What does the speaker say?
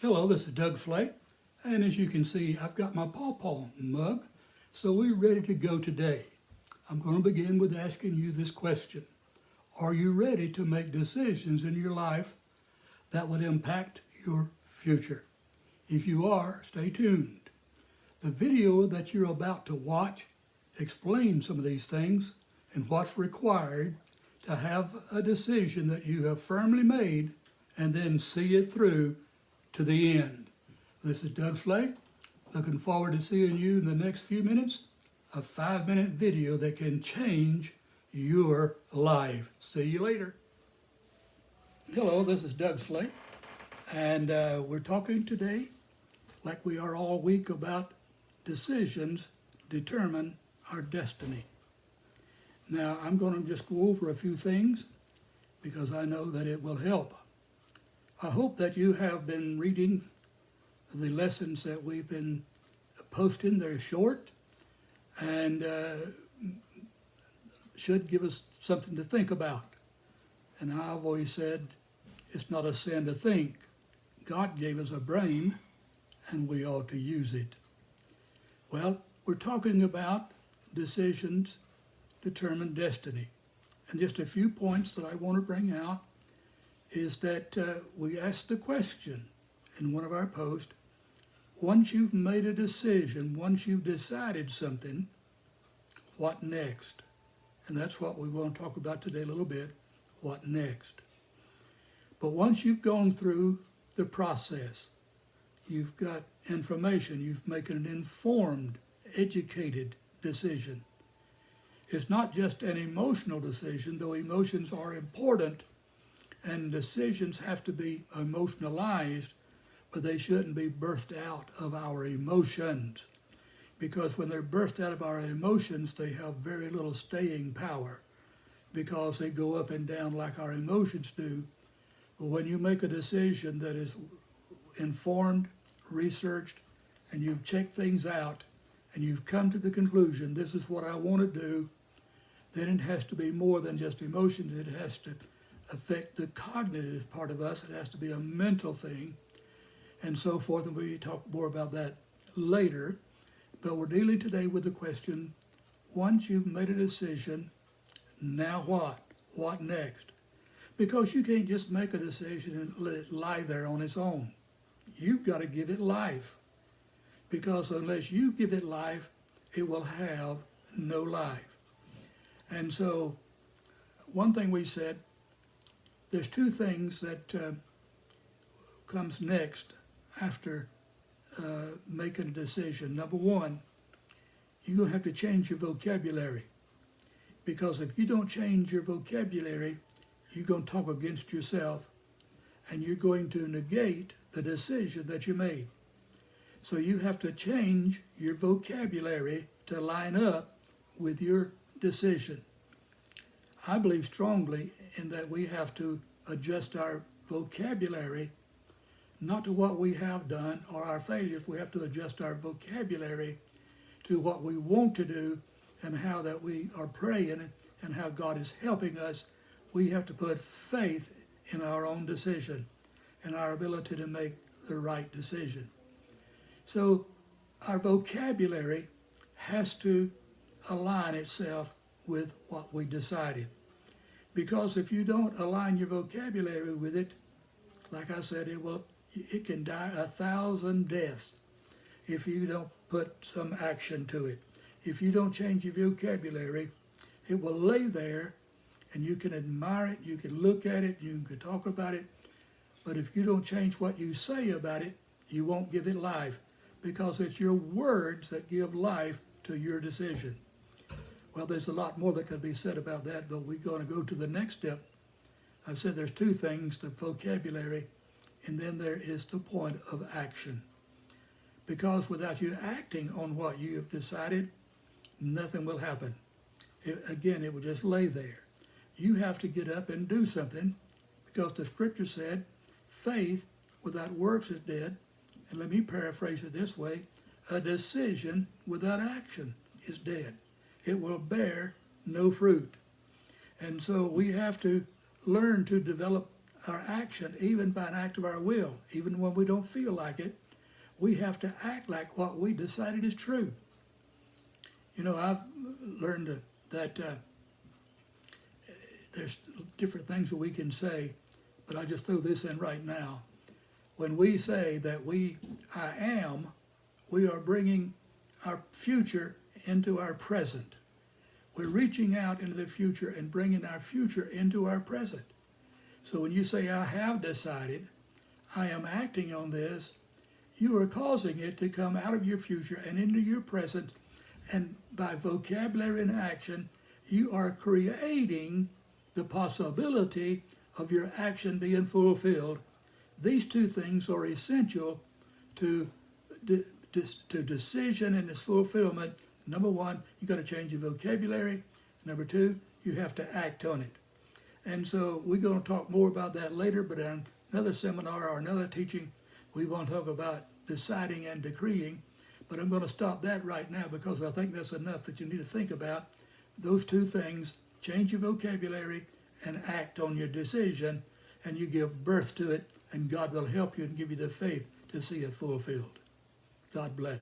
Hello, this is Doug Flake, and as you can see, I've got my pawpaw mug, so we're ready to go today. I'm going to begin with asking you this question. Are you ready to make decisions in your life that would impact your future? If you are, stay tuned. The video that you're about to watch explains some of these things and what's required to have a decision that you have firmly made and then see it through to the end. This is Doug Flake. Looking forward to seeing you in the next few minutes. A 5-minute video that can change your life. See you later. Hello, this is Doug Flake, and we're talking today, like we are all week, about decisions determine our destiny. Now, I'm going to just go over a few things because I know that it will help. I hope that you have been reading the lessons that we've been posting. They're short and should give us something to think about. And I've always said it's not a sin to think. God gave us a brain and we ought to use it. Well, we're talking about decisions determine destiny. And just a few points that I want to bring out is that we asked the question in one of our posts, once you've made a decision, once you've decided something, what next? And that's what we want to talk about today a little bit, what next? But once you've gone through the process, you've got information, you've made an informed, educated decision. It's not just an emotional decision, though emotions are important and decisions have to be emotionalized, but they shouldn't be birthed out of our emotions. Because when they're birthed out of our emotions, they have very little staying power because they go up and down like our emotions do. But when you make a decision that is informed, researched, and you've checked things out, and you've come to the conclusion, this is what I want to do, then it has to be more than just emotions. It has to affect the cognitive part of us. It has to be a mental thing, and so forth. And we talk more about that later. But we're dealing today with the question, once you've made a decision, now what? What next? Because you can't just make a decision and let it lie there on its own. You've got to give it life. Because unless you give it life, it will have no life. And so one thing we said, there's two things that comes next after making a decision. Number one, you're going to have to change your vocabulary. Because if you don't change your vocabulary, you're going to talk against yourself and you're going to negate the decision that you made. So you have to change your vocabulary to line up with your decision. I believe strongly in that we have to adjust our vocabulary, not to what we have done or our failures. We have to adjust our vocabulary to what we want to do and how that we are praying and how God is helping us. We have to put faith in our own decision and our ability to make the right decision. So our vocabulary has to align itself with what we decided. Because if you don't align your vocabulary with it, like I said, it can die 1,000 deaths if you don't put some action to it. If you don't change your vocabulary, it will lay there and you can admire it, you can look at it, you can talk about it, but if you don't change what you say about it, you won't give it life, because it's your words that give life to your decision. Well, there's a lot more that could be said about that, but we're going to go to the next step. I've said there's two things, the vocabulary, and then there is the point of action. Because without you acting on what you have decided, nothing will happen. It will just lay there. You have to get up and do something, because the scripture said, faith without works is dead. And let me paraphrase it this way, a decision without action is dead. It will bear no fruit. And so we have to learn to develop our action, even by an act of our will, even when we don't feel like it, we have to act like what we decided is true. You know, I've learned that there's different things that we can say, but I just throw this in right now. When we say that I am, we are bringing our future into our present. We're reaching out into the future and bringing our future into our present. So when you say, I have decided, I am acting on this, you are causing it to come out of your future and into your present. And by vocabulary and action, you are creating the possibility of your action being fulfilled. These two things are essential to decision and its fulfillment. Number one, you got to change your vocabulary. Number two, you have to act on it. And so we're going to talk more about that later, but in another seminar or another teaching, we want to talk about deciding and decreeing. But I'm going to stop that right now because I think that's enough that you need to think about. Those two things, change your vocabulary and act on your decision, and you give birth to it, and God will help you and give you the faith to see it fulfilled. God bless.